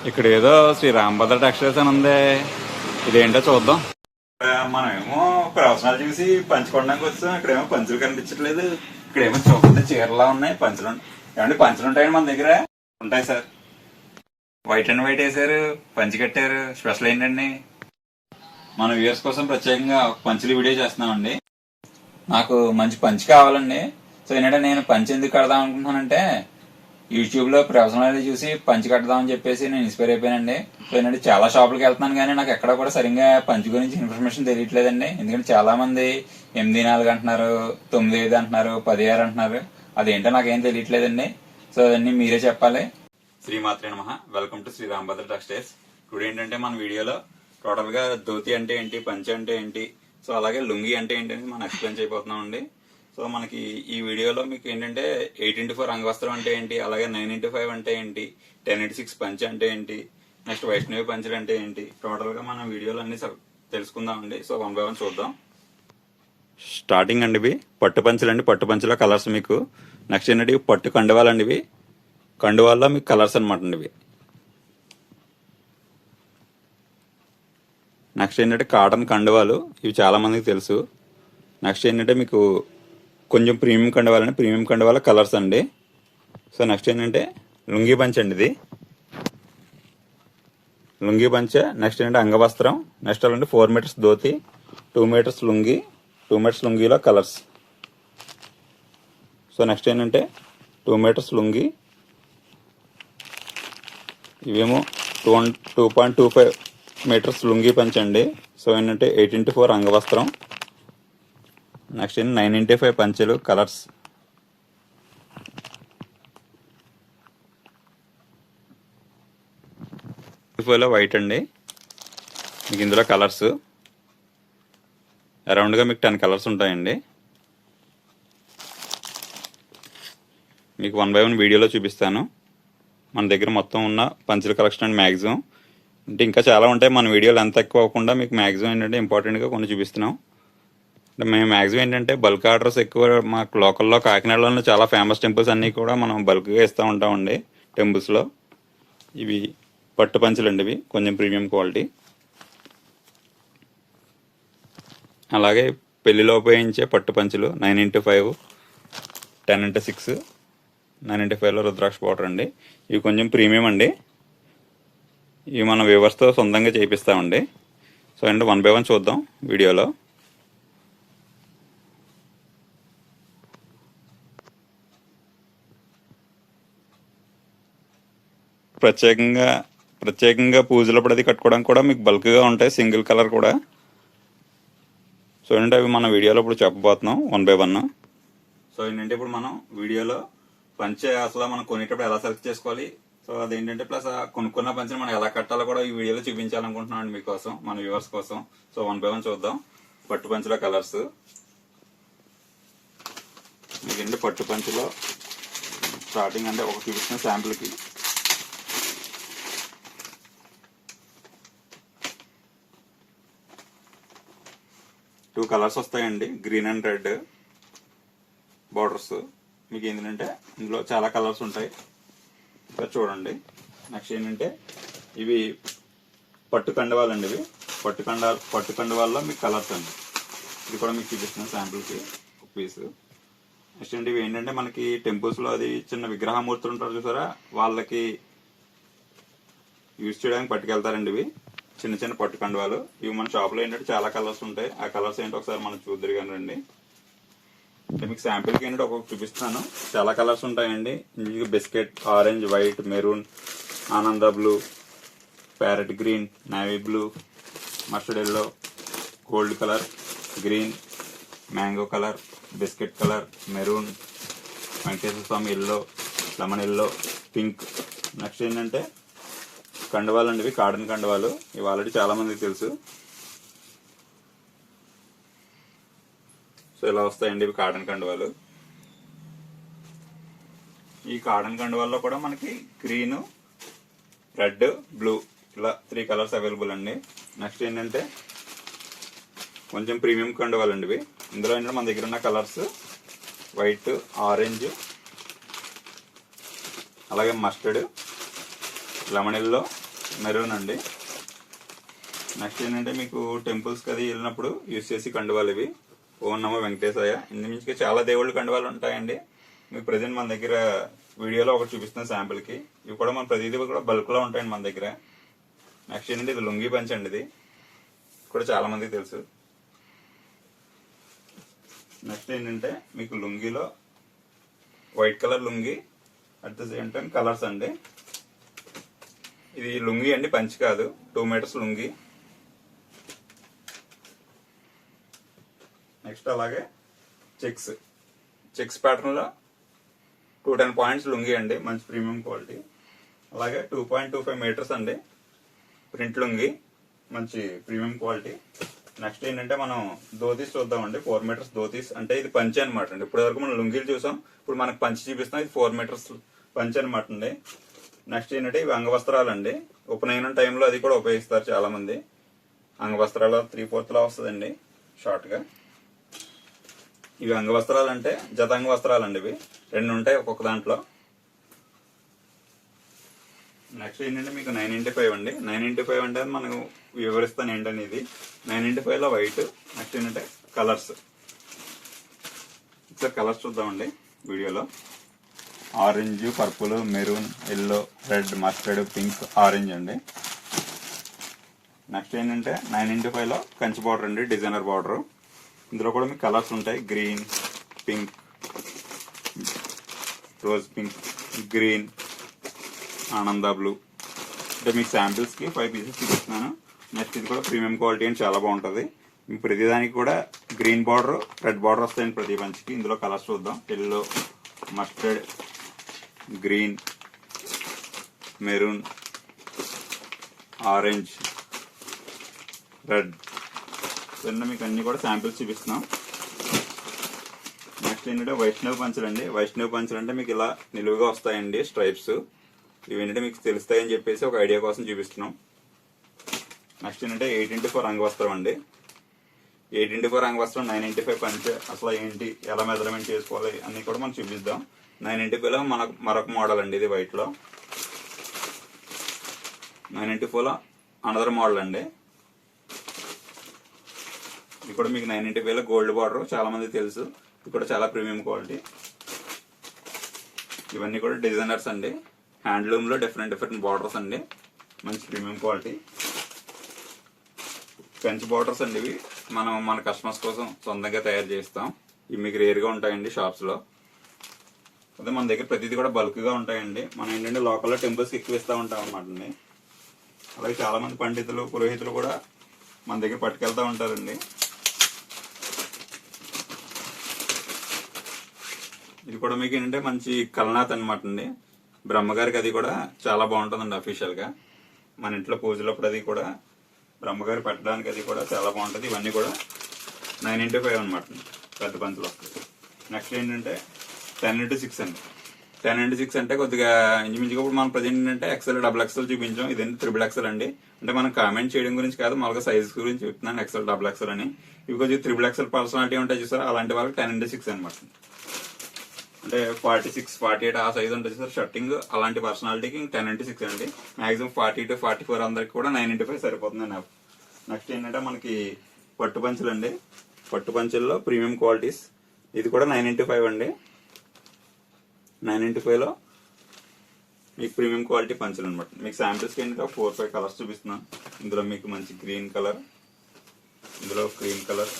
ఇక్కడ ఏదో శ్రీ రాంభద్ర టెక్స్టైల్స్ అని ఉంది. ఇదేంటో చూద్దాం. మనమేమో ప్రవచనాలు చూసి పంచుకోవడానికి వచ్చాం. ఇక్కడేమో పంచులు కనిపించట్లేదు. ఇక్కడేమో చూపుతే చీరలా ఉన్నాయి. పంచులు ఏమంటే పంచులు ఉంటాయండి మన దగ్గర? ఉంటాయి సార్. వైట్ అండ్ వైట్ వేసారు, పంచి కట్టారు. స్పెషల్ ఏంటండి? మన వ్యూయర్స్ కోసం ప్రత్యేకంగా పంచులు వీడియో చేస్తున్నామండి. నాకు మంచి పంచి కావాలండి. సో ఏంటంటే నేను పంచి ఎందుకు కడదాం అనుకుంటున్నానంటే, యూట్యూబ్ లో ప్రవచనాలు చూసి పంచి కడదామని చెప్పేసి నేను ఇన్స్పైర్ అయిపోయానండి. సో ఏంటంటే చాలా షాపులకు వెళ్తున్నాను కానీ నాకు ఎక్కడ కూడా సరిగ్గా పంచి గురించి ఇన్ఫర్మేషన్ తెలియట్లేదండి. ఎందుకంటే చాలా మంది 8-4 అంటున్నారు, 9-5 అంటున్నారు, 16 అంటున్నారు. అదేంటో నాకేం తెలియట్లేదండి. సో అవన్నీ మీరే చెప్పాలి. శ్రీమాత్రే నమః. Welcome to Shri Rambhadra textiles. ఇప్పుడు ఏంటంటే మన వీడియోలో టోటల్ గా ధోతి అంటే ఏంటి, పంచి అంటే ఏంటి, సో అలాగే లుంగి అంటే ఏంటి అని మనం ఎక్స్ప్లెయిన్ చేయబోతున్నాం అండి. సో మనకి ఈ వీడియోలో మీకు ఏంటంటే 8x4 అంగవస్త్రం అంటే ఏంటి, అలాగే 9x5 అంటే ఏంటి, 10x6 పంచి అంటే ఏంటి, నెక్స్ట్ వైష్ణవి పంచులు అంటే ఏంటి, టోటల్ గా మనం వీడియోలో అన్ని తెలుసుకుందామండి. సో 1 by 1 చూద్దాం. స్టార్టింగ్ అండి ఇవి పట్టు పంచులు అండి. పట్టు పంచుల కలర్స్ మీకు. నెక్స్ట్ ఏంటంటే ఇవి పట్టు కండువాలండి. ఇవి కండువాల్లో మీకు కలర్స్ అనమాట అండి ఇవి. నెక్స్ట్ ఏంటంటే కాటన్ కండువాలు. ఇవి చాలా మందికి తెలుసు. నెక్స్ట్ ఏంటంటే మీకు కొంచెం ప్రీమియం కండువాలని, ప్రీమియం కండువాల కలర్స్ అండి. సో నెక్స్ట్ ఏంటంటే లుంగీ పంచ్ అండి. ఇది లుంగీ పంచ. నెక్స్ట్ ఏంటంటే అంగవస్త్రం. నెక్స్ట్ అలాంటి 4 metres dhoti, 2 metres lungi, 2 metres లుంగీలో కలర్స్. సో నెక్స్ట్ ఏంటంటే 2 మీటర్స్ లుంగి. ఇవేమో 2.25 మీటర్స్ లుంగీ పంచ్ అండి. సో ఏంటంటే 8x4 అంగవస్త్రం. నెక్స్ట్ ఏంటి 9x5 పంచెలు కలర్స్. లో వైట్ అండి. మీకు ఇందులో కలర్స్ అరౌండ్గా మీకు 10 కలర్స్ ఉంటాయండి. మీకు 1 by 1 వీడియోలో చూపిస్తాను. మన దగ్గర మొత్తం ఉన్న పంచుల కలెక్షన్ అండి మ్యాక్సిమం. అంటే ఇంకా చాలా ఉంటాయి. మన వీడియోలు ఎంత ఎక్కువ అవ్వకుండా మీకు మ్యాక్సిమం ఏంటంటే ఇంపార్టెంట్గా కొన్ని చూపిస్తున్నాం. అంటే మేము మ్యాక్సిమం ఏంటంటే బల్క్ ఆర్డర్స్ ఎక్కువ మాకు లోకల్లో కాకినాడలో చాలా ఫేమస్ టెంపుల్స్ అన్నీ కూడా మనం బల్క్గా ఇస్తూ ఉంటామండి టెంపుల్స్లో. ఇవి పట్టు పంచులు అండి. ఇవి కొంచెం ప్రీమియం క్వాలిటీ. అలాగే పెళ్లిలో ఉపయోగించే పట్టు పంచులు 9x5, 10x6, 9x5లో రుద్రాక్ష పౌడర్ అండి. ఇవి కొంచెం ప్రీమియం అండి. ఇవి మన వ్యూవర్స్తో సొంతంగా చేయిస్తామండి. సో అంటే 1 by 1 చూద్దాం వీడియోలో. ప్రత్యేకంగా పూజలప్పుడు అది కట్టుకోవడానికి కూడా మీకు బల్క్గా ఉంటాయి, సింగిల్ కలర్ కూడా. సో ఏంటంటే అవి మన వీడియోలో ఇప్పుడు చెప్పబోతున్నాం 1 by 1. సో ఏంటంటే ఇప్పుడు మనం వీడియోలో పంచె అసలు మనం కొనేటప్పుడు ఎలా సెలెక్ట్ చేసుకోవాలి, సో అదేంటంటే ప్లస్ కొనుక్కున్న పంచెని మనం ఎలా కట్టాలో కూడా ఈ వీడియోలో చూపించాలనుకుంటున్నాం అండి మీకోసం, మన వ్యూవర్స్ కోసం. సో 1 by 1 చూద్దాం. పట్టు పంచుల కలర్స్. మీకంటే పట్టు పంచులో స్టార్టింగ్ అంటే ఒక చూపిస్తున్న శాంపుల్కి. టూ కలర్స్ వస్తాయండి, గ్రీన్ అండ్ రెడ్ బార్డర్స్. మీకు ఏంటంటే ఇందులో చాలా కలర్స్ ఉంటాయి, చూడండి. నెక్స్ట్ ఏంటంటే ఇవి పట్టు కండువాలండి. ఇవి పట్టు కండువాల్లో మీకు కలర్స్ అండి. ఇది కూడా మీకు చూపిస్తున్నాను శాంపుల్కి ఒక పీస్. నెక్స్ట్ ఏంటి ఇవి ఏంటంటే మనకి టెంపుల్స్లో అది చిన్న విగ్రహమూర్తులు ఉంటారు చూసారా, వాళ్ళకి యూజ్ చేయడానికి పట్టుకెళ్తారండి. ఇవి చిన్న చిన్న పట్టు కండువాలు. ఇవి మన షాప్లో ఏంటంటే చాలా కలర్స్ ఉంటాయి. ఆ కలర్స్ ఏంటో ఒకసారి మనం చూద్దరు కానీ రండి. అంటే మీకు శాంపిల్కి ఏంటంటే ఒక్కొక్క చూపిస్తాను. చాలా కలర్స్ ఉంటాయండి. Biscuit, orange, white, maroon, Ananda blue, parrot green, navy blue, mustard yellow, gold colour, green, mango colour, biscuit colour, maroon, Venkateshwara Swamy yellow, lemon yellow, pink. Next ఏంటంటే కండువాలు అండి. ఇవి కాటన్ కండువాలు. ఇవి ఆల్రెడీ చాలా మందికి తెలుసు. సో ఇలా వస్తాయండి ఇవి కాటన్ కండువాలు. ఈ కాటన్ కండువాల్లో కూడా మనకి గ్రీన్, రెడ్, బ్లూ ఇలా 3 కలర్స్ అవైలబుల్ అండి. నెక్స్ట్ ఏంటంటే కొంచెం ప్రీమియం కండువాలు అండి ఇవి. ఇందులో ఏంటంటే మన దగ్గర ఉన్న కలర్స్ వైట్, ఆరెంజ్, అలాగే మస్టర్డ్, లెమన్ ఎల్లో, మెరూన్ అండి. నెక్స్ట్ ఏంటంటే మీకు టెంపుల్స్కి అది వెళ్ళినప్పుడు యూజ్ చేసి కండువాలు ఇవి. ఓం నమో వెంకటేశాయ. ఇందు మించి చాలా దేవుళ్ళు కండువాలు ఉంటాయండి. మీకు ప్రజెంట్ మన దగ్గర వీడియోలో ఒకటి చూపిస్తున్న శాంపిల్కి. ఇవి కూడా మన ప్రతిదీ కూడా బల్క్లో ఉంటాయండి మన దగ్గర. నెక్స్ట్ ఏంటంటే ఇది లుంగీ పంచ్ అండి. ఇది కూడా చాలా మందికి తెలుసు. నెక్స్ట్ ఏంటంటే మీకు లుంగీలో white colour lungi at the same time colours అండి. ఇది లుంగీ అండి, పంచ్ కాదు. 2 మీటర్స్ లుంగీ. నెక్స్ట్ అలాగే చెక్స్ ప్యాటర్న్ లో 210 పాయింట్స్ లుంగీ అండి, మంచి ప్రీమియం క్వాలిటీ. అలాగే 2.25 మీటర్స్ అండి ప్రింట్ లుంగీ, మంచి ప్రీమియం క్వాలిటీ. నెక్స్ట్ ఏంటంటే మనం ధోతీస్ చూద్దామండి. 4 మీటర్స్ ధోతీస్ అంటే ఇది పంచ్ అనమాట అండి. ఇప్పటి వరకు మనం లుంగీలు చూసాం, ఇప్పుడు మనకు పంచ్ చూపిస్తాం. ఇది 4 మీటర్స్ పంచ్ అనమాట అండి. నెక్స్ట్ ఏంటంటే ఇవి అంగవస్త్రాలు అండి. ఉపనయనం టైంలో అది కూడా ఉపయోగిస్తారు చాలా మంది. అంగవస్త్రాలు 3/4 వస్తుందండి షార్ట్ గా. ఇవి అంగవస్త్రాలు అంటే జతాంగ వస్త్రాలు అండి. ఇవి 2 ఉంటాయి ఒక్కొక్క దాంట్లో. నెక్స్ట్ ఏంటంటే మీకు 995 అండి. 995 అంటే మనం వివరిస్తాను ఏంటని. ఇది 995 లో వైట్. నెక్స్ట్ ఏంటంటే కలర్స్. ఒకసారి కలర్స్ చూద్దామండి వీడియోలో. Orange, purple, maroon, yellow, red, mustard, pink, orange అండి. నెక్స్ట్ ఏంటంటే 995 లో కంచి బార్డర్ అండి, డిజైనర్ బార్డర్. ఇందులో కూడా మీకు కలర్స్ ఉంటాయి. Green, pink, rose pink, green, ఆనంద బ్లూ. అంటే మీకు శాంపిల్స్ కి 5 పీసెస్ చూపిస్తున్నాను. నెక్స్ట్ ఇది కూడా ప్రీమియం క్వాలిటీ అని చాలా బాగుంటుంది. మీకు ప్రతిదానికి కూడా గ్రీన్ బార్డర్, రెడ్ బార్డర్ వస్తాయండి ప్రతి పంచికి. ఇందులో కలర్స్ చూద్దాం. Yellow, mustard, green, maroon, orange, red. మీకు అన్ని కూడా శాంపిల్స్ చూపిస్తున్నాం. నెక్స్ట్ ఏంటంటే వైష్ణవ్ పంచులు అండి. వైష్ణవ్ పంచులు అంటే మీకు ఇలా నిలువుగా వస్తాయండి స్ట్రైప్స్. ఇవేంటంటే మీకు తెలుస్తాయని చెప్పేసి ఒక ఐడియా కోసం చూపిస్తున్నాం. నెక్స్ట్ ఏంటంటే 8x4 అంగవస్త్రం అండి. 8x4 అంగవస్త్రం 995 punch. అసలు ఏంటి, ఎలా మెజర్మెంట్ చేసుకోవాలి అన్ని కూడా మనం చూపిద్దాం. 995 లో మరొక మోడల్ అండి. ఇది వైట్ లో. 994 లో అనదర్ మోడల్ అండి. ఇది కూడా మీకు 995 లో గోల్డ్ బార్డర్, చాలా మంది తెలుసు. ఇది కూడా చాలా ప్రీమియం క్వాలిటీ. ఇవన్నీ కూడా డిజైనర్స్ అండి. హ్యాండ్లూమ్ లో డిఫరెంట్ బార్డర్స్ అండి, మంచి ప్రీమియం క్వాలిటీ. కంచి బార్డర్స్ అండి. ఇవి మనం మన కస్టమర్స్ కోసం సొంతంగా తయారు చేస్తాం. ఇవి మీకు రేర్ గా ఉంటాయండి షాప్స్ లో. అదే మన దగ్గర ప్రతిదీ కూడా బల్క్ గా ఉంటాయండి. మనం ఏంటంటే లోకల్లో టెంపుల్స్ ఎక్కువ ఇస్తూ ఉంటాం అన్నమాట అండి. అలాగే చాలా మంది పండితులు, పురోహితులు కూడా మన దగ్గర పట్టుకెళ్తా ఉంటారండి. ఇది కూడా మీకు ఏంటంటే మంచి కల్నాథ్ అనమాట అండి. బ్రహ్మగారికి అది కూడా చాలా బాగుంటుందండి. అఫీషియల్ గా మన ఇంట్లో పూజలప్పుడు అది కూడా బ్రహ్మగారి పెట్టడానికి అది కూడా చాలా బాగుంటుంది. ఇవన్నీ కూడా 995 అనమాట, పెద్ద పంచులు వస్తాయి. నెక్స్ట్ ఏంటంటే 10x6 అండి. 10x6 అంటే కొద్దిగా ఇంచుమించుగా ఇప్పుడు మనం ప్రజెంట్ ఏంటంటే XL, XXL చూపించాం. ఇదేంటి XXXL అండి. అంటే మనం కామెంట్ చేయడం గురించి కాదు, మామూలుగా సైజ్ గురించి చెప్తున్నాను. XL, XXL అని. ఇవి కొద్దిగా XXXL పర్సనాలిటీ ఉంటాయి చూసారు, అలాంటి వాళ్ళకి 10x6 అనమాట. అంటే 46, 48 ఆ సైజ్ ఉంటుంది సార్ షర్టింగ్. అలాంటి పర్సనాలిటీకి 10x6 అండి. మాక్సిమం 40 to 44 అందరికి కూడా 995 సరిపోతుంది నాకు. నెక్స్ట్ ఏంటంటే మనకి పట్టు పంచులు అండి. పట్టు పంచుల్లో ప్రీమియం క్వాలిటీస్. ఇది కూడా 995 అండి. 995 లో మీకు ప్రీమియం క్వాలిటీ పంచులు అనమాట. మీకు శాంపిల్స్ ఏంటంటే 4-5 కలర్స్ చూపిస్తున్నాను. ఇందులో మీకు మంచి గ్రీన్ కలర్, ఇందులో క్రీమ్ కలర్,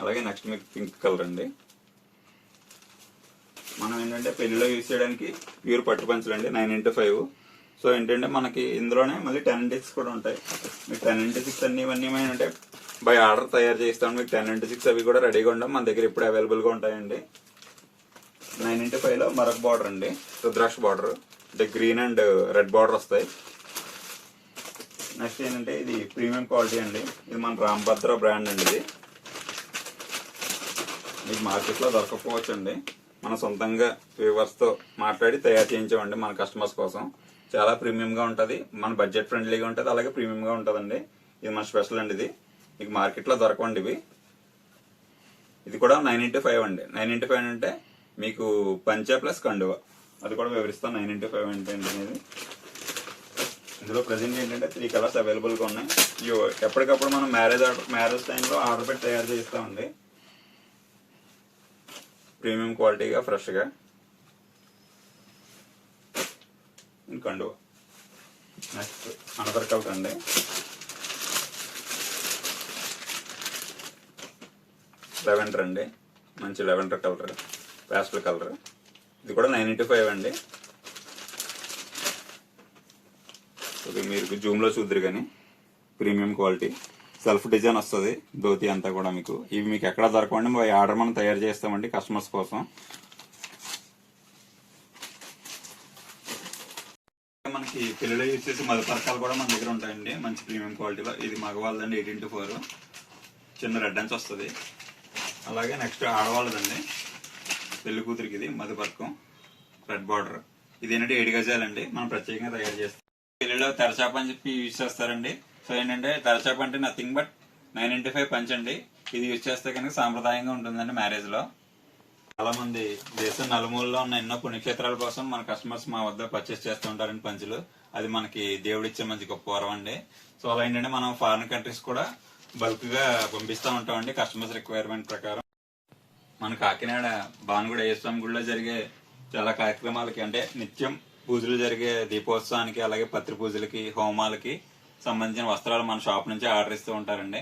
అలాగే నెక్స్ట్ మీకు పింక్ కలర్ అండి. మనం ఏంటంటే పెళ్లిలో యూజ్ చేయడానికి ప్యూర్ పట్టు పంచులు అండి. 995. సో ఏంటంటే మనకి ఇందులోనే మళ్ళీ 10x కూడా ఉంటాయి. మీకు 10x అన్ని ఇవన్నీ అంటే బై ఆర్డర్ తయారు చేస్తాం. మీకు 10x అవి కూడా రెడీగా ఉండవు, మన దగ్గర ఇప్పుడు అవైలబుల్ గా ఉంటాయండి. 995 లో మరొక బార్డర్ అండి, రుద్రాక్ష బార్డర్. అంటే గ్రీన్ అండ్ రెడ్ బార్డర్ వస్తాయి. నెక్స్ట్ ఏంటంటే ఇది ప్రీమియం క్వాలిటీ అండి. ఇది మన రాంభద్ర బ్రాండ్ అండి. ఇది మీకు మార్కెట్లో దొరకకపోవచ్చు అండి. మన సొంతంగా వ్యూవర్స్ తో మాట్లాడి తయారు చేయించామండి మన కస్టమర్స్ కోసం. చాలా ప్రీమియం గా ఉంటుంది, మన బడ్జెట్ ఫ్రెండ్లీగా ఉంటుంది, అలాగే ప్రీమియం గా ఉంటుందండి. ఇది మన స్పెషల్ అండి. ఇది మీకు మార్కెట్లో దొరకండి ఇవి. ఇది కూడా 995 అండి. 995 అంటే మీకు పంచ ప్లస్ కండువ అది కూడా వివరిస్తాను 9x5 అంటే అనేది. ఇందులో ప్రజెంట్ ఏంటంటే 3 కలర్స్ అవైలబుల్గా ఉన్నాయి. ఎప్పటికప్పుడు మనం మ్యారేజ్ టైంలో ఆర్డర్ పెట్టి తయారు చేస్తామండి. ప్రీమియం క్వాలిటీగా ఫ్రెష్గా. కండువ నెక్స్ట్ అనదర్ కలర్ అండి. లెవెండర్ అండి, మంచి లెవెండర్ కలర్, ప్యాస్టల్ కలర్. ఇది కూడా 9x5 అండి. ఇది మీరు జూమ్లో చూద్దరు కానీ ప్రీమియం క్వాలిటీ సెల్ఫ్ డిజైన్ వస్తుంది ధోతి అంతా కూడా. మీకు ఇవి మీకు ఎక్కడ దొరకవండి, ఆర్డర్ మనం తయారు చేస్తామండి కస్టమర్స్ కోసం. మనకి పిల్లలు యూజ్ చేసి మధుపరకాలు కూడా మన దగ్గర ఉంటాయండి మంచి ప్రీమియం క్వాలిటీలో. ఇది మగవాళ్ళదండి 18x4, చిన్న రెడ్ అంచ్ వస్తుంది. అలాగే నెక్స్ట్ ఆడవాళ్ళదండి, పెళ్లి కూతురికి ఇది మధుపరకం రెడ్ బార్డర్. ఇది ఏంటంటే 7 గజాలండి, మనం ప్రత్యేకంగా తయారు చేస్తాం. పెళ్లిలో తెరచాప అని చెప్పి యూజ్ చేస్తారండి. సో ఏంటంటే తెరచాప అంటే నథింగ్ బట్ 9x5 పంచ్ అండి. ఇది యూజ్ చేస్తే కనుక సాంప్రదాయంగా ఉంటుందండి మ్యారేజ్ లో. చాలా మంది దేశం నలుమూలలో ఉన్న ఎన్నో పుణ్యక్షేత్రాల కోసం మన కస్టమర్స్ మా వద్ద పర్చేస్ చేస్తూ ఉంటారండి పంచులు. అది మనకి దేవుడిచ్చే మంచి గొప్ప వరం అండి. సో అలా ఏంటంటే మనం ఫారిన్ కంట్రీస్ కూడా బల్క్ గా పంపిస్తూ ఉంటామండి కస్టమర్స్ రిక్వైర్మెంట్ ప్రకారం. మన కాకినాడ భానుగుడి అయ్యస్వామి గుడిలో జరిగే చాలా కార్యక్రమాలకి అంటే నిత్యం పూజలు జరిగే దీపోత్సవానికి, అలాగే పత్రి పూజలకి, హోమాలకి సంబంధించిన వస్త్రాలు మన షాప్ నుంచి ఆర్డర్ ఇస్తూ ఉంటారండి.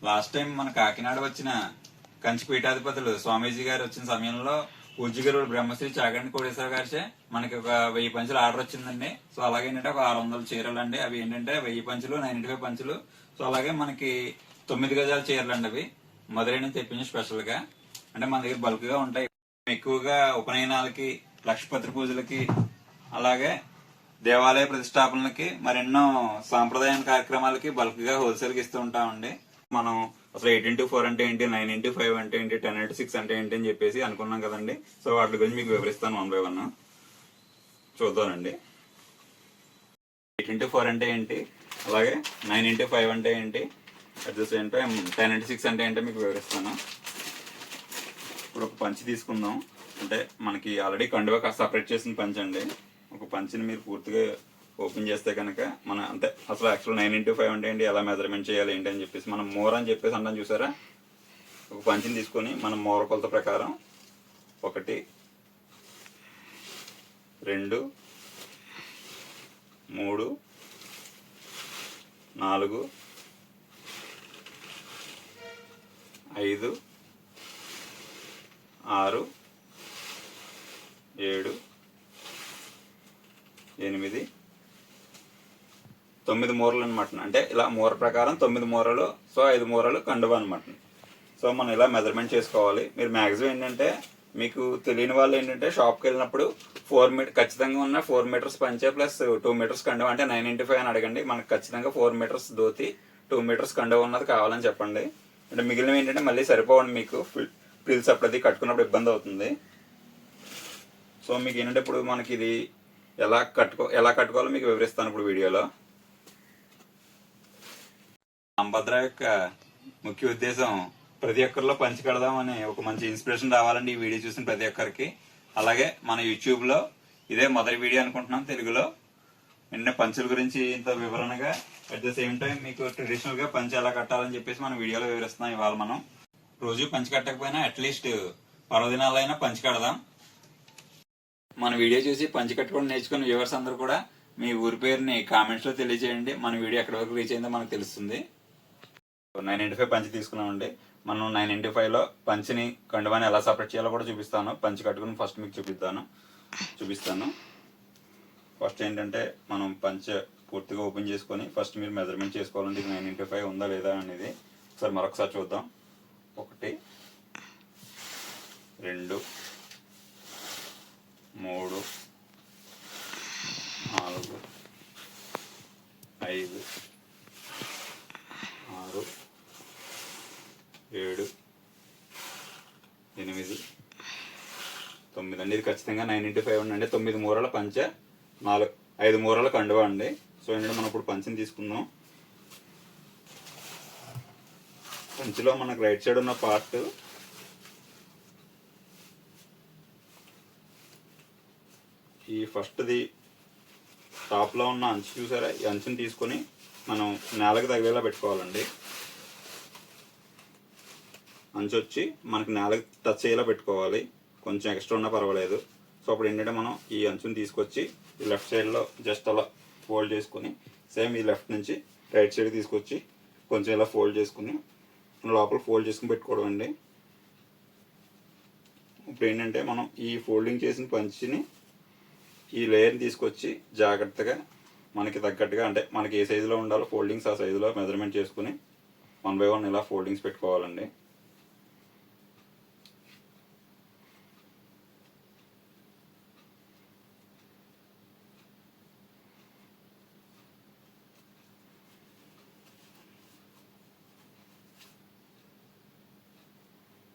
లాస్ట్ టైం మన కాకినాడ వచ్చిన కంచి పీఠాధిపతులు స్వామీజీ గారు వచ్చిన సమయంలో పూజ్యగురు బ్రహ్మశ్రీ చాగంటి కోటేశ్వర గారిచే మనకి ఒక 1000 పంచులు ఆర్డర్ వచ్చిందండి. సో అలాగే ఏంటంటే ఒక 600 చీరలు అండి. అవి ఏంటంటే 1000 పంచులు, 9x5 పంచులు. సో అలాగే మనకి 9 గజాల చీరలు అండి. అవి మధురై నుంచి తెప్పించి స్పెషల్ గా, అంటే మన దగ్గర బల్క్ గా ఉంటాయి. ఎక్కువగా ఉపనయనాలకి, లక్షపత్రి పూజలకి, అలాగే దేవాలయ ప్రతిష్టాపనలకి, మరెన్నో సాంప్రదాయ కార్యక్రమాలకి బల్క్ గా హోల్సేల్ కి ఇస్తూ ఉంటామండి. మనం అసలు 18x4 అంటే ఏంటి, 9x5 అంటే ఏంటి, 10x6 అంటే ఏంటి అని చెప్పేసి అనుకున్నాం కదండి. సో వాటి గురించి మీకు వివరిస్తాను 1 by 1 చూద్దానండి. 8x4 అంటే ఏంటి, అలాగే 9x5 అంటే ఏంటి, at the same time 10x6 అంటే ఏంటో మీకు వివరిస్తాను. ఇప్పుడు ఒక పంచి తీసుకుందాం. అంటే మనకి ఆల్రెడీ కండువా సపరేట్ చేసిన పంచ్ అండి. ఒక పంచిని మీరు పూర్తిగా ఓపెన్ చేస్తే కనుక మన అంటే అసలు యాక్చువల్ 9x5 అంటే ఏంటి, ఎలా మెజర్మెంట్ చేయాలి ఏంటి అని చెప్పేసి మనం మోర్ అని చెప్పేసి అంటాం చూసారా. ఒక పంచిని తీసుకొని మనం మోర కొలత ప్రకారం 1 2 3 4 5 6 7 8 9 మూరలు అనమాట. అంటే ఇలా మూర ప్రకారం 9 మూరలు. సో 5 మూరలు కండువా అనమాట. సో మనం ఇలా మెజర్మెంట్ చేసుకోవాలి. మీరు మ్యాక్సిమం ఏంటంటే మీకు తెలియని వాళ్ళు ఏంటంటే షాప్కి వెళ్ళినప్పుడు 4 మీటర్ ఖచ్చితంగా ఉన్న 4 మీటర్స్ పంచే ప్లస్ 2 మీటర్స్ కండువా అంటే 9x5 అని అడగండి. మనకు ఖచ్చితంగా 4 మీటర్స్ ధోతి, 2 మీటర్స్ కండువా ఉన్నది కావాలని చెప్పండి. అంటే మిగిలినవి ఏంటంటే మళ్ళీ సరిపోవండి, మీకు ఫ్రిల్స్ అప్పుడది కట్టుకున్నప్పుడు ఇబ్బంది అవుతుంది. సో మీకు ఏంటంటే ఇప్పుడు మనకి ఇది ఎలా కట్టుకోవాలో మీకు వివరిస్తాను ఇప్పుడు వీడియోలో. రాంభద్ర యొక్క ముఖ్య ఉద్దేశం ప్రతి ఒక్కరిలో పంచి కడదామని ఒక మంచి ఇన్స్పిరేషన్ రావాలండి ఈ వీడియో చూసిన ప్రతి ఒక్కరికి. అలాగే మన యూట్యూబ్ లో ఇదే మొదటి వీడియో అనుకుంటున్నాం తెలుగులో. నిన్న పంచుల గురించి ఇంత వివరణగా, అట్ ద సేమ్ టైం మీకు ట్రెడిషనల్ గా పంచి ఎలా కట్టాలని చెప్పేసి మన వీడియోలో వివరిస్తున్నాం. ఇవాళ మనం రోజు పంచి కట్టకపోయినా అట్లీస్ట్ పర్వదినాలైనా పంచి కడదాం. మన వీడియో చూసి పంచి కట్టుకోవడం నేర్చుకున్న వ్యూవర్స్ అందరూ కూడా మీ ఊరి పేరుని కామెంట్స్ లో తెలియజేయండి. మన వీడియో ఎక్కడి వరకు రీచ్ అయిందో మనకు తెలుస్తుంది. 9x5 పంచి తీసుకున్నామండి. మనం 9x5 లో పంచిని కండువాని ఎలా సపరేట్ చేయాలో కూడా చూపిస్తాను. పంచి కట్టుకుని ఫస్ట్ మీకు చూపిస్తాను. ఫస్ట్ ఏంటంటే మనం పంచ పూర్తిగా ఓపెన్ చేసుకొని ఫస్ట్ మీరు మెజర్మెంట్ చేసుకోవాలండి. 9x5 ఉందా లేదా అనేది ఒకసారి మరొకసారి చూద్దాం. 1 2 3 4 5 6 7 8 9 అండి. ఇది ఖచ్చితంగా 9x5 అండి. 9 మూరల పంచ, 5 మూరల కండువా అండి. సో ఏంటంటే మనం ఇప్పుడు పంచిని తీసుకుందాం. పంచిలో మనకు రైట్ సైడ్ ఉన్న పార్ట్ ఈ ఫస్ట్ది టాప్లో ఉన్న అంచు చూసారా, ఈ అంచుని తీసుకొని మనం నేలకు తగిలేలా పెట్టుకోవాలండి. అంచు వచ్చి మనకి నేలకు టచ్ అయ్యేలా పెట్టుకోవాలి, కొంచెం ఎక్స్ట్రా ఉన్నా పర్వాలేదు. సో అప్పుడు ఏంటంటే మనం ఈ అంచుని తీసుకొచ్చి ఈ లెఫ్ట్ సైడ్లో జస్ట్ అలా ఫోల్డ్ చేసుకుని, సేమ్ ఈ లెఫ్ట్ నుంచి రైట్ సైడ్ తీసుకొచ్చి కొంచెం ఇలా ఫోల్డ్ చేసుకుని లోపల ఫోల్డ్ చేసుకుని పెట్టుకోవడం అండి. ఇప్పుడు ఏంటంటే మనం ఈ ఫోల్డింగ్ చేసిన పంచిని ఈ లేయర్ని తీసుకొచ్చి జాగ్రత్తగా మనకి తగ్గట్టుగా, అంటే మనకి ఏ సైజులో ఉండాలో ఫోల్డింగ్స్ ఆ సైజులో మెజర్మెంట్ చేసుకుని 1 by 1 ఇలా ఫోల్డింగ్స్ పెట్టుకోవాలండి.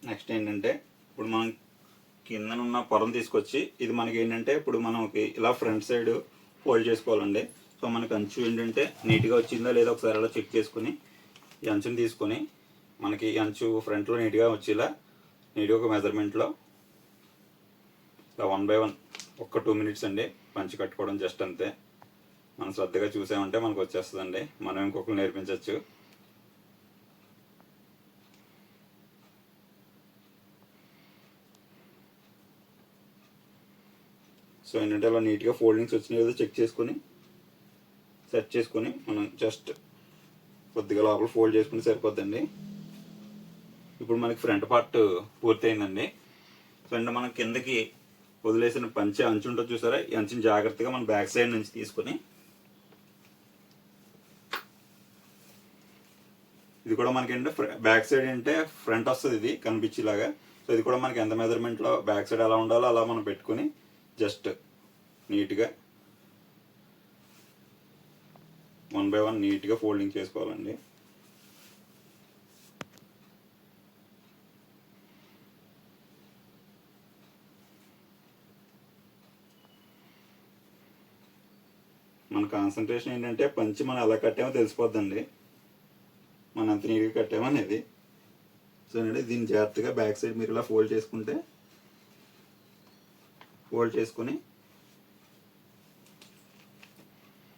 నెక్స్ట్ ఏంటంటే ఇప్పుడు మనం కిందనున్న పొరం తీసుకొచ్చి ఇది మనకి ఏంటంటే ఇప్పుడు మనకి ఇలా ఫ్రంట్ సైడ్ ఫోల్డ్ చేసుకోవాలండి. సో మనకి అంచు ఏంటంటే నీట్గా వచ్చిందా లేదా ఒకసారి అలా చెక్ చేసుకుని ఈ అంచుని తీసుకొని మనకి ఈ అంచు ఫ్రంట్లో నీట్గా వచ్చేలా నీట్గా ఒక మెజర్మెంట్లో ఇలా 1 by 1 ఒక్క 2 minutes అండి పంచి కట్టుకోవడం, జస్ట్ అంతే. మనం శ్రద్ధగా చూసామంటే మనకు వచ్చేస్తుందండి, మనం ఇంకొకరు నేర్పించవచ్చు. సో ఏంటంటే అలా నీట్గా ఫోల్డింగ్స్ వచ్చినాయి ఏదో చెక్ చేసుకొని సెట్ చేసుకొని మనం జస్ట్ కొద్దిగా లోపల ఫోల్డ్ చేసుకుని సరిపోద్దండి. ఇప్పుడు మనకి ఫ్రంట్ పార్ట్ పూర్తయిందండి. సో అంటే మనం కిందకి వదిలేసిన పంచె అంచు ఉంటుంది చూసారా, ఈ అంచుని జాగ్రత్తగా మన బ్యాక్ సైడ్ నుంచి తీసుకొని ఇది కూడా మనకి ఏంటంటే బ్యాక్ సైడ్ అంటే ఫ్రంట్ వస్తుంది ఇది కనిపించేలాగా. సో ఇది కూడా మనకి ఎంత మెజర్మెంట్లో బ్యాక్ సైడ్ ఎలా ఉండాలో అలా మనం పెట్టుకుని జస్ట్ నీట్గా 1 by 1 నీట్గా ఫోల్డింగ్ చేసుకోవాలండి. మన కాన్సన్ట్రేషన్ ఏంటంటే పంచి మనం ఎలా కట్టామో తెలిసిపోద్దండి, మనం ఎంత నీట్గా కట్టామో అనేది. సో ఏంటంటే దీన్ని జాగ్రత్తగా బ్యాక్ సైడ్ మీరు ఇలా ఫోల్డ్ చేసుకుంటే ఫోల్డ్ చేసుకుని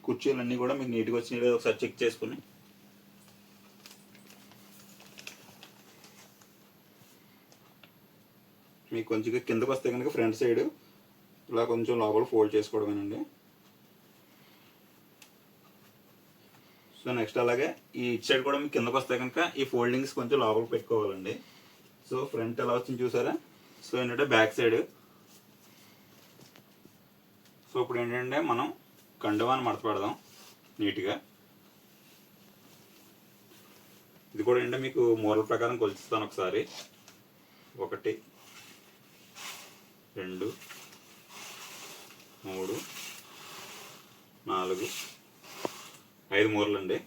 కుర్చీలన్నీ కూడా మీకు నీట్గా వచ్చినాయి ఒకసారి చెక్ చేసుకుని మీకు కొంచెం కిందకు వస్తే కనుక ఫ్రంట్ సైడ్ ఇలా కొంచెం లోపల ఫోల్డ్ చేసుకోవడమేనండి. సో నెక్స్ట్ అలాగే ఈ ఇటు సైడ్ కూడా మీకు కిందకు వస్తే కనుక ఈ ఫోల్డింగ్స్ కొంచెం లోపల పెట్టుకోవాలండి. సో ఫ్రంట్ ఎలా వచ్చింది చూసారా, సో ఏంటంటే బ్యాక్ సైడ్. సో ఇప్పుడు ఏంటంటే మనం కండువాన్ని మడత పెడదాం నీట్గా. ఇది కూడా ఏంటంటే మీకు మూరల ప్రకారం కొలుస్తాను ఒకసారి. 1 2 3 4 5 మూరలు అండి.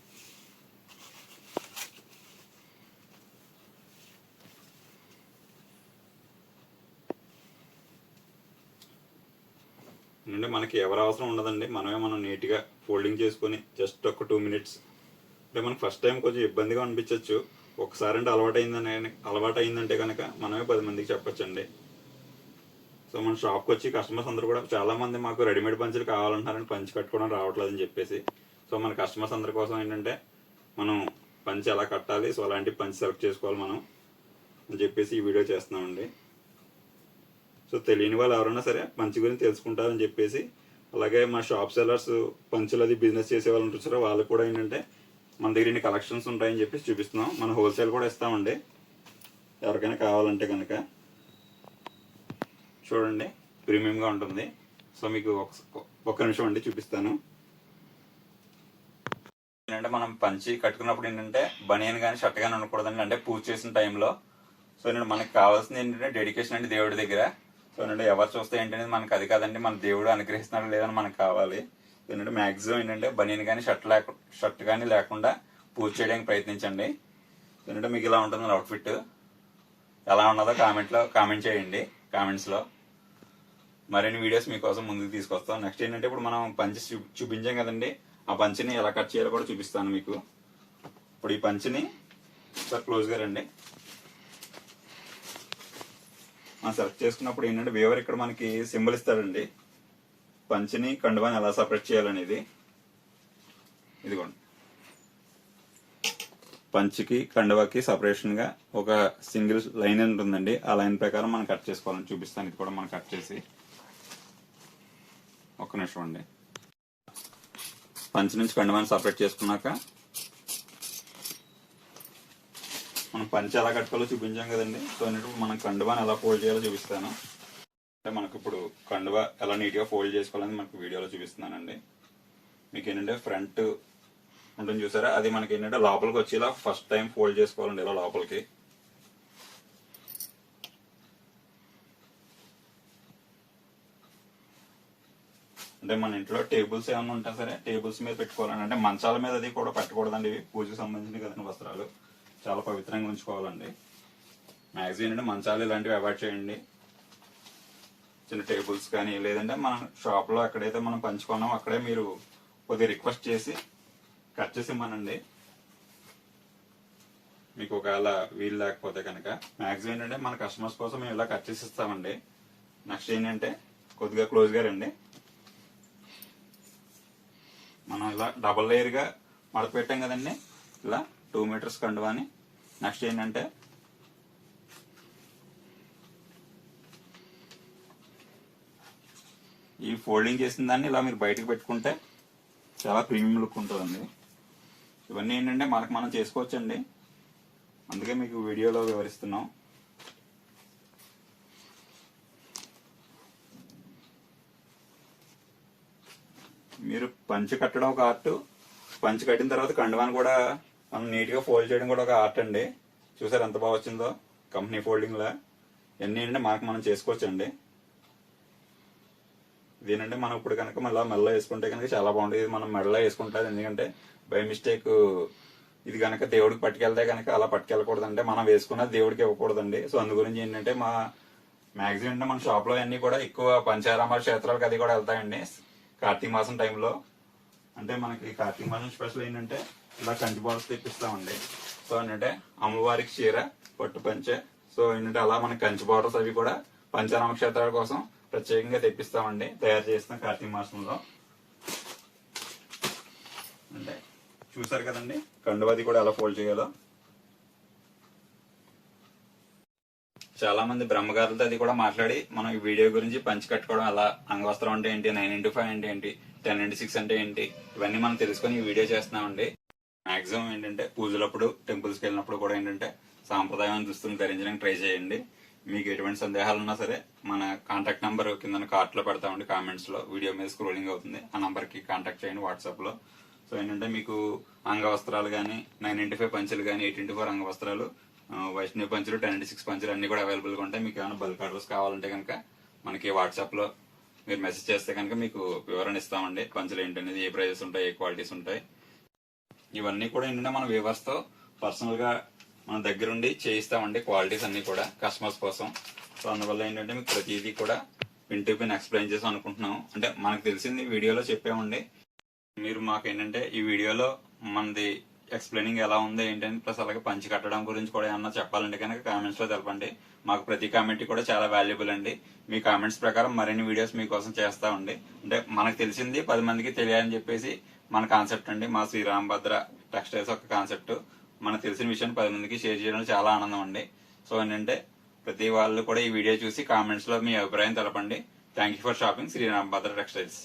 అంటే మనకి ఎవరు అవసరం ఉండదండి, మనం నీట్గా ఫోల్డింగ్ చేసుకొని జస్ట్ ఒక 2 minutes. అంటే మనకు ఫస్ట్ టైం కొంచెం ఇబ్బందిగా అనిపించవచ్చు, ఒకసారి అంటే అలవాటు అయిందంటే కనుక మనమే 10 మందికి చెప్పొచ్చండి. సో మన షాప్కి వచ్చి కస్టమర్స్ అందరూ కూడా చాలామంది మాకు రెడీమేడ్ పంచులు కావాలంటున్నారని పంచి కట్టుకోవడం రావట్లేదని చెప్పేసి, సో మన కస్టమర్స్ అందరి కోసం ఏంటంటే మనం పంచి ఎలా కట్టాలి, సో అలాంటి పంచి సెలెక్ట్ చేసుకోవాలి మనం అని చెప్పేసి ఈ వీడియో చేస్తున్నామండి. సో తెలియని వాళ్ళు ఎవరైనా సరే పంచి గురించి తెలుసుకుంటారని చెప్పేసి, అలాగే మా షాప్ సెల్లర్స్ పంచులు అది బిజినెస్ చేసే వాళ్ళు ఉంటారు, వాళ్ళకి కూడా ఏంటంటే మన దగ్గర ఇన్ని కలెక్షన్స్ ఉంటాయని చెప్పేసి చూపిస్తున్నాం. మన హోల్సేల్ కూడా ఇస్తామండి ఎవరికైనా కావాలంటే కనుక. చూడండి ప్రీమియంగా ఉంటుంది. సో మీకు ఒక్క నిమిషం అండి చూపిస్తాను. ఏంటంటే మనం పంచి కట్టుకున్నప్పుడు ఏంటంటే బనియన్ కానీ షర్ట్ కానీ ఉండకూడదండి, అంటే పూజ చేసిన టైంలో. సో ఏంటంటే మనకి కావాల్సింది ఏంటంటే డెడికేషన్ అండి దేవుడి దగ్గర. సో ఏంటంటే ఎవరు చూస్తే ఏంటంటే మనకి అది కాదండి, మన దేవుడు అనుగ్రహిస్తున్నాడు లేదని మనకు కావాలి. ఏంటంటే మ్యాక్సిమం ఏంటంటే బనియన్ కానీ షర్ట్ కానీ లేకుండా పూజ చేయడానికి ప్రయత్నించండి. ఏంటంటే మీకు ఇలా ఉంటుంది అవుట్ఫిట్, ఎలా ఉన్నదో కామెంట్ చేయండి కామెంట్స్లో. మరిన్ని వీడియోస్ మీకోసం ముందుకు తీసుకొస్తాం. నెక్స్ట్ ఏంటంటే ఇప్పుడు మనం పంచి చూపించాం కదండి, ఆ పంచిని ఎలా కట్ చేయాలో కూడా చూపిస్తాను మీకు. ఇప్పుడు ఈ పంచిని సార్ క్లోజ్గా రండి. మనం సెలెక్ట్ చేసుకున్నప్పుడు ఏంటంటే వేవర్ ఇక్కడ మనకి సింబల్ ఇస్తాడండి. పంచిని కండువాని ఎలా సపరేట్ చేయాలనేది. ఇదిగోండి, పంచికి కండువాకి సపరేషన్ గా ఒక సింగిల్ లైన్ ఉంటుందండి. ఆ లైన్ ప్రకారం మనం కట్ చేసుకోవాలని చూపిస్తాను. ఇది కూడా మనం కట్ చేసి, ఒక్క నిమిషం అండి. పంచి నుంచి కండువాని సపరేట్ చేసుకున్నాక మనం పంచి ఎలా కట్టుకోవాలో చూపించాం కదండి. సో అన్నట్టు మనం కండువాని ఎలా ఫోల్డ్ చేయాలో చూపిస్తాను. అంటే మనకు ఇప్పుడు కండువా ఎలా నీట్గా ఫోల్డ్ చేసుకోవాలని మనకు వీడియోలో చూపిస్తున్నానండి. మీకు ఏంటంటే ఫ్రంట్ ఉంటుంది చూసారా, అది మనకి ఏంటంటే లోపలికి వచ్చేలా ఫస్ట్ టైం ఫోల్డ్ చేసుకోవాలండి. ఇలా లోపలికి అంటే మన ఇంట్లో టేబుల్స్ ఏమైనా ఉంటా సరే టేబుల్స్ మీద పెట్టుకోవాలండి. అంటే మంచాల మీద అది కూడా పెట్టకూడదండి. ఇవి పూజకు సంబంధించిన కదండి వస్త్రాలు, చాలా పవిత్రంగా ఉంచుకోవాలండి. మ్యాక్సిమం అంటే మంచాలు ఇలాంటివి అవాయిడ్ చేయండి. చిన్న టేబుల్స్ కానీ, లేదంటే మన షాప్ లో ఎక్కడైతే మనం పంచుకున్నామో అక్కడే మీరు కొద్దిగా రిక్వెస్ట్ చేసి కట్ చేసి ఇవ్వనండి. మీకు ఒకవేళ వీలు లేకపోతే కనుక మ్యాక్సిమం ఏంటంటే మన కస్టమర్స్ కోసం మేము ఇలా కట్ చేసి ఇస్తామండి. నెక్స్ట్ ఏంటంటే కొద్దిగా క్లోజ్ గా రండి. మనం ఇలా డబల్ లేయర్ గా మడత పెట్టాం కదండి, ఇలా 2 మీటర్స్ కండువాని. నెక్స్ట్ ఏంటంటే ఈ ఫోల్డింగ్ చేసిన దాన్ని ఇలా మీరు బయటకు పెట్టుకుంటే చాలా ప్రీమియం లుక్ ఉంటుందండి. ఇవన్నీ ఏంటంటే మనకు మనం చేసుకోవచ్చండి, అందుకే మీకు వీడియోలో వివరిస్తున్నాం. మీరు పంచి కట్టడం ఒక ఆర్ట్, పంచి కట్టిన తర్వాత కండువాని కూడా మనం నీట్ గా ఫోల్డ్ చేయడం కూడా ఒక ఆర్ట్ అండి. చూసారు ఎంత బాగా వచ్చిందో కంపెనీ ఫోల్డింగ్ లా. ఇవన్నీ ఏంటంటే మనకు మనం చేసుకోవచ్చండి. ఇదేంటంటే మనం ఇప్పుడు కనుక మళ్ళీ మెల్ల వేసుకుంటే కనుక చాలా బాగుంటుంది. ఇది మనం మెడలో వేసుకుంటుంది, ఎందుకంటే బై మిస్టేక్ ఇది కనుక దేవుడికి పట్టుకెళ్తే కనుక అలా పట్టుకెళ్ళకూడదంటే మనం వేసుకున్నది దేవుడికి ఇవ్వకూడదండి. సో అందు గురించి ఏంటంటే మా మ్యాక్సిమం అంటే మన షాప్ లో అన్ని కూడా ఎక్కువ పంచారామ క్షేత్రాలకు అది కూడా వెళ్తాయండి కార్తీక మాసం టైంలో. అంటే మనకి కార్తీక మాసం స్పెషల్ ఏంటంటే ఇలా కంచి బాల్స్ తెప్పిస్తామండి. సో ఏంటంటే అమ్మవారికి చీర, పట్టు పంచె, సో ఏంటంటే అలా మనకి కంచి బార్డర్స్ అవి కూడా పంచారామ క్షేత్రాల కోసం ప్రత్యేకంగా తెప్పిస్తామండి, తయారు చేస్తాం కార్తీక మాసంలో. అంటే చూసారు కదండి కండువాది కూడా ఎలా ఫోల్డ్ చేయాలో. చాలా మంది బ్రహ్మగారులతో అది కూడా మాట్లాడి మనం ఈ వీడియో గురించి పంచి కట్టుకోవడం ఎలా, అంగవస్త్రం అంటే ఏంటి, 9x5 అంటే ఏంటి, 10x6 అంటే ఏంటి, ఇవన్నీ మనం తెలుసుకొని ఈ వీడియో చేస్తున్నామండి. మాక్సిమం ఏంటంటే పూజలప్పుడు టెంపుల్స్కి వెళ్ళినప్పుడు కూడా ఏంటంటే సాంప్రదాయమైన దుస్తులను ధరించడానికి ట్రై చేయండి. మీకు ఎటువంటి సందేహాలు ఉన్నా సరే మన కాంటాక్ట్ నంబర్ కింద కార్ట్ లో పెడతామండి, కామెంట్స్ లో వీడియో మీద స్క్రోలింగ్ అవుతుంది. ఆ నంబర్ కి కాంటాక్ట్ చేయండి వాట్సాప్ లో. సో ఏంటంటే మీకు అంగవస్త్రాలు కానీ, 9x5 పంచులు కానీ, 8x4 అంగవస్త్రాలు, వైష్ణవి పంచులు, 10x6 పంచులు అన్ని కూడా అవైలబుల్ గా ఉంటాయి. మీకు ఏమైనా బల్క్ ఆర్డర్స్ కావాలంటే కనుక మనకి వాట్సాప్ లో మీరు మెసేజ్ చేస్తే కనుక మీకు వివరణ ఇస్తామండి. పంచులు ఏంటనేది, ఏ ప్రైజెస్ ఉంటాయి, ఏ క్వాలిటీస్ ఉంటాయి, ఇవన్నీ కూడా ఏంటంటే మన వ్యూవర్స్ తో పర్సనల్ గా మన దగ్గరుండి చేయిస్తామండి, క్వాలిటీస్ అన్ని కూడా కస్టమర్స్ కోసం. సో అందువల్ల ఏంటంటే మీకు ప్రతిదీ కూడా పిన్ టు పిన్ ఎక్స్ప్లెయిన్ చేసి అనుకుంటున్నాం. అంటే మనకు తెలిసింది వీడియోలో చెప్పామండి. మీరు మాకు ఏంటంటే ఈ వీడియోలో మనది ఎక్స్ప్లెయినింగ్ ఎలా ఉంది ఏంటంటే, ప్లస్ అలాగే పంచి కట్టడం గురించి కూడా ఏమన్నా చెప్పాలంటే కనుక కామెంట్స్ లో తెలపండి. మాకు ప్రతి కామెంట్ కూడా చాలా వాల్యుబుల్ అండి. మీ కామెంట్స్ ప్రకారం మరిన్ని వీడియోస్ మీకోసం చేస్తామండి. అంటే మనకు తెలిసింది 10 మందికి తెలియాలని చెప్పేసి మన కాన్సెప్ట్ అండి. మా శ్రీరాంభద్ర టెక్స్టైల్స్ ఒక కాన్సెప్ట్. మనకు తెలిసిన విషయాన్ని 10 మందికి షేర్ చేయడం చాలా ఆనందం అండి. సో ఏంటంటే ప్రతి వాళ్ళు కూడా ఈ వీడియో చూసి కామెంట్స్ లో మీ అభిప్రాయం తెలపండి. Thank you for shopping Shri Rambhadra textiles.